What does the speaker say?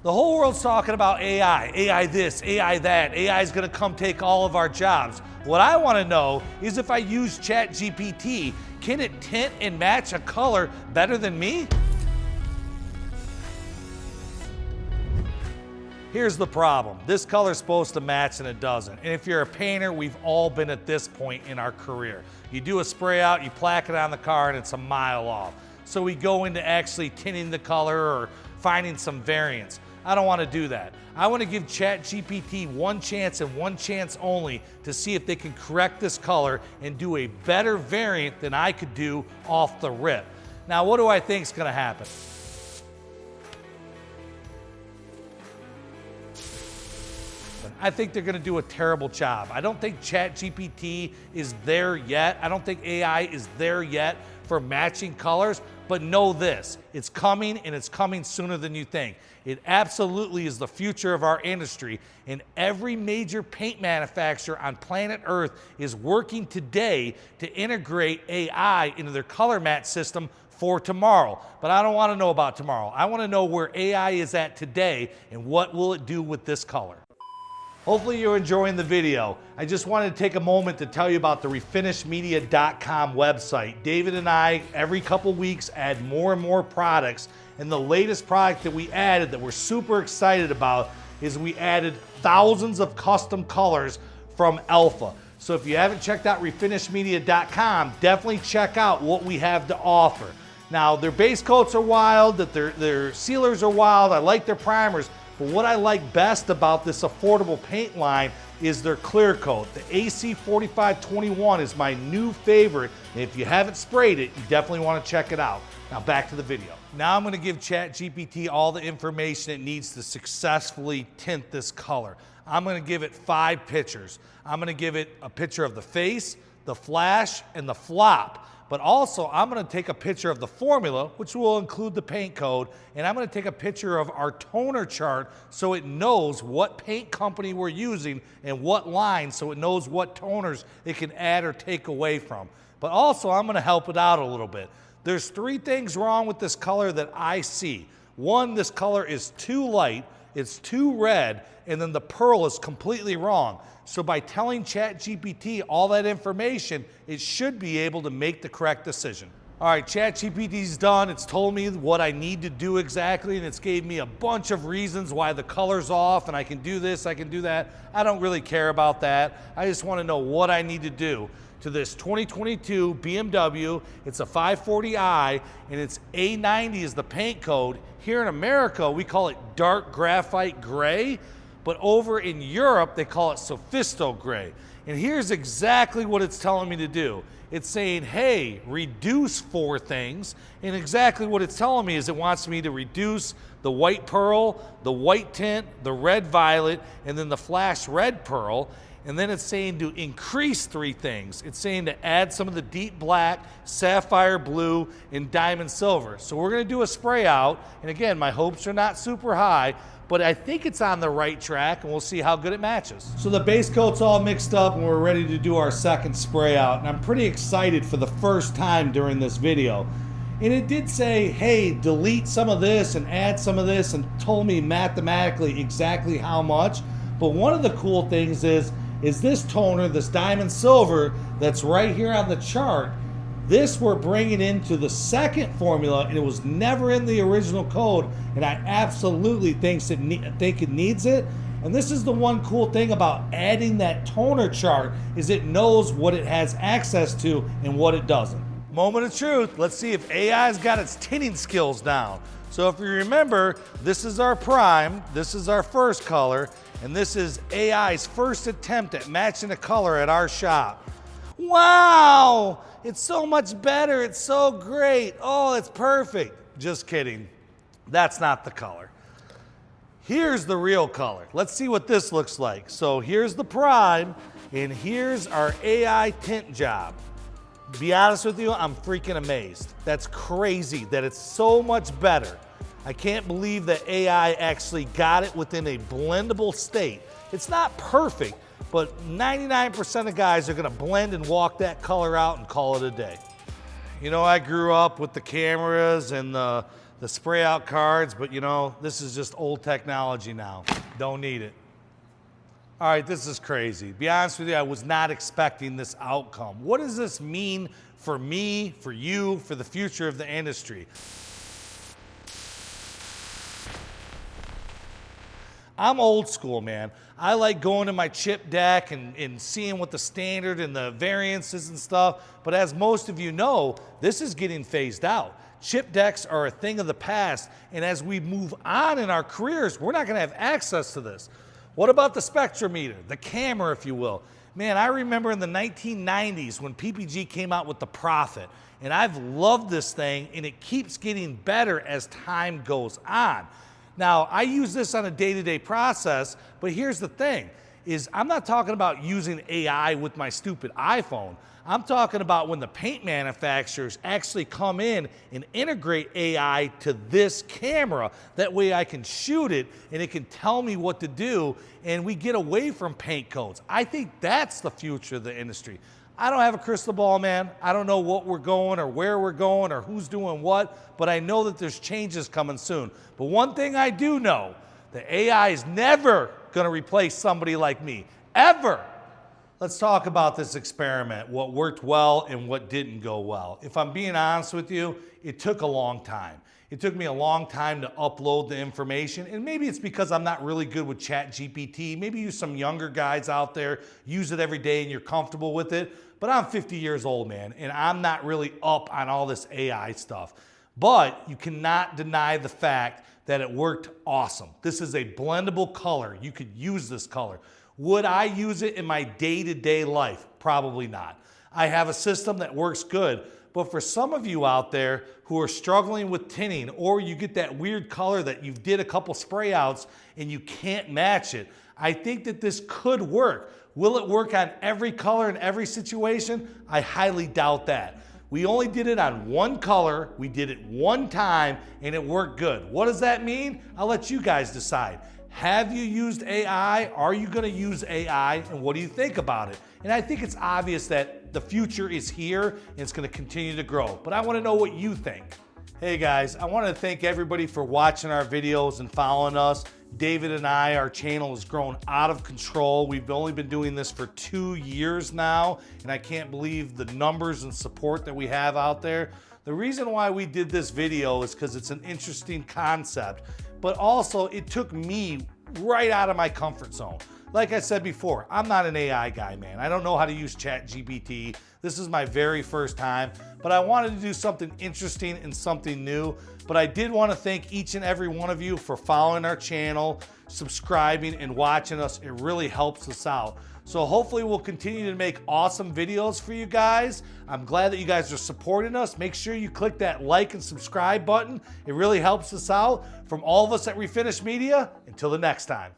The whole world's talking about AI, AI this, AI that, AI is gonna come take all of our jobs. What I wanna know is if I use ChatGPT, can it tint and match a color better than me? Here's the problem. This color's supposed to match and it doesn't. And if you're a painter, we've all been at this point in our career. You do a spray out, you plaque it on the car and it's a mile off. So we go into actually tinting the color or finding some variance. I don't want to do that. I want to give ChatGPT one chance and one chance only to see if they can correct this color and do a better variant than I could do off the rip. Now, what do I think is going to happen? I think they're going to do a terrible job. I don't think ChatGPT is there yet. I don't think AI is there yet for matching colors, but know this, it's coming and it's coming sooner than you think. It absolutely is the future of our industry, and every major paint manufacturer on planet Earth is working today to integrate AI into their color match system for tomorrow. But I don't want to know about tomorrow. I want to know where AI is at today and what will it do with this color. Hopefully you're enjoying the video. I just wanted to take a moment to tell you about the refinishmedia.com website. David and I, every couple weeks, add more and more products. And the latest product that we added that we're super excited about is we added thousands of custom colors from Alpha. So if you haven't checked out refinishmedia.com, definitely check out what we have to offer. Now, their base coats are wild, their sealers are wild, I like their primers. But what I like best about this affordable paint line is their clear coat. The AC4521 is my new favorite, and if you haven't sprayed it, you definitely want to check it out. Now back to the video. Now I'm going to give ChatGPT all the information it needs to successfully tint this color. I'm going to give it 5 pictures. I'm going to give it a picture of the face, the flash, and the flop. But also, I'm going to take a picture of the formula, which will include the paint code, and I'm going to take a picture of our toner chart so it knows what paint company we're using and what line, so it knows what toners it can add or take away from. But also, I'm going to help it out a little bit. There's 3 things wrong with this color that I see. 1, this color is too light, it's too red, and then the pearl is completely wrong. So by telling ChatGPT all that information, it should be able to make the correct decision. All right, ChatGPT's done. It's told me what I need to do exactly, and it's gave me a bunch of reasons why the color's off, and I can do this, I can do that. I don't really care about that. I just want to know what I need to do to this 2022 BMW. It's a 540i, and it's A90 is the paint code. Here in America, we call it dark graphite gray. But over in Europe, they call it Sophisto Gray. And here's exactly what it's telling me to do. It's saying, hey, reduce 4 things. And exactly what it's telling me is it wants me to reduce the white pearl, the white tint, the red violet, and then the flash red pearl. And then it's saying to increase 3 things. It's saying to add some of the deep black, sapphire blue, and diamond silver. So we're gonna do a spray out. And again, my hopes are not super high, but I think it's on the right track, and we'll see how good it matches. So the base coat's all mixed up and we're ready to do our second spray out, and I'm pretty excited for the first time during this video. And it did say, hey, delete some of this and add some of this, and told me mathematically exactly how much. But one of the cool things is this toner, this diamond silver that's right here on the chart. This we're bringing into the second formula, and it was never in the original code, and I absolutely think it needs it. And this is the one cool thing about adding that toner chart, is it knows what it has access to and what it doesn't. Moment of truth. Let's see if AI's got its tinting skills down. So if you remember, this is our prime, this is our first color, and this is AI's first attempt at matching a color at our shop. Wow! It's so much better, it's so great. Oh, it's perfect. Just kidding. That's not the color. Here's the real color. Let's see what this looks like. So here's the prime, and here's our AI tint job. Be honest with you, I'm freaking amazed. That's crazy that it's so much better. I can't believe that AI actually got it within a blendable state. It's not perfect, but 99% of guys are gonna blend and walk that color out and call it a day. You know, I grew up with the cameras and the the spray out cards, but you know, this is just old technology now. Don't need it. All right, this is crazy. Be honest with you, I was not expecting this outcome. What does this mean for me, for you, for the future of the industry? I'm old school, man. I like going to my chip deck and seeing what the standard and the variances and stuff. But as most of you know, this is getting phased out. Chip decks are a thing of the past. And as we move on in our careers, we're not going to have access to this. What about the spectrometer, the camera, if you will? Man, I remember in the 1990s when PPG came out with the Profit. And I've loved this thing, and it keeps getting better as time goes on. Now, I use this on a day-to-day process, but here's the thing, is I'm not talking about using AI with my stupid iPhone. I'm talking about when the paint manufacturers actually come in and integrate AI to this camera. That way I can shoot it and it can tell me what to do, and we get away from paint codes. I think that's the future of the industry. I don't have a crystal ball, man. I don't know what we're going or where we're going or who's doing what, but I know that there's changes coming soon. But one thing I do know, the AI is never going to replace somebody like me, ever. Let's talk about this experiment, what worked well and what didn't go well. If I'm being honest with you, it took a long time. It took me a long time to upload the information, and maybe it's because I'm not really good with ChatGPT. Maybe you some younger guys out there use it every day and you're comfortable with it, but I'm 50 years old, man, and I'm not really up on all this AI stuff. But you cannot deny the fact that it worked awesome. This is a blendable color. You could use this color. Would I use it in my day-to-day life? Probably not. I have a system that works good, but for some of you out there who are struggling with tinting, or you get that weird color that you did a couple spray outs and you can't match it, I think that this could work. Will it work on every color in every situation? I highly doubt that. We only did it on one color, we did it one time, and it worked good. What does that mean? I'll let you guys decide. Have you used AI? Are you gonna use AI? And what do you think about it? And I think it's obvious that the future is here and it's gonna continue to grow. But I wanna know what you think. Hey guys, I wanna thank everybody for watching our videos and following us. David and I, our channel has grown out of control. We've only been doing this for 2 years now, and I can't believe the numbers and support that we have out there. The reason why we did this video is because it's an interesting concept, but also it took me right out of my comfort zone. Like I said before, I'm not an AI guy, man. I don't know how to use ChatGPT. This is my very first time, but I wanted to do something interesting and something new. But I did want to thank each and every one of you for following our channel, subscribing, and watching us. It really helps us out. So hopefully we'll continue to make awesome videos for you guys. I'm glad that you guys are supporting us. Make sure you click that like and subscribe button. It really helps us out. From all of us at Refinish Media, until the next time.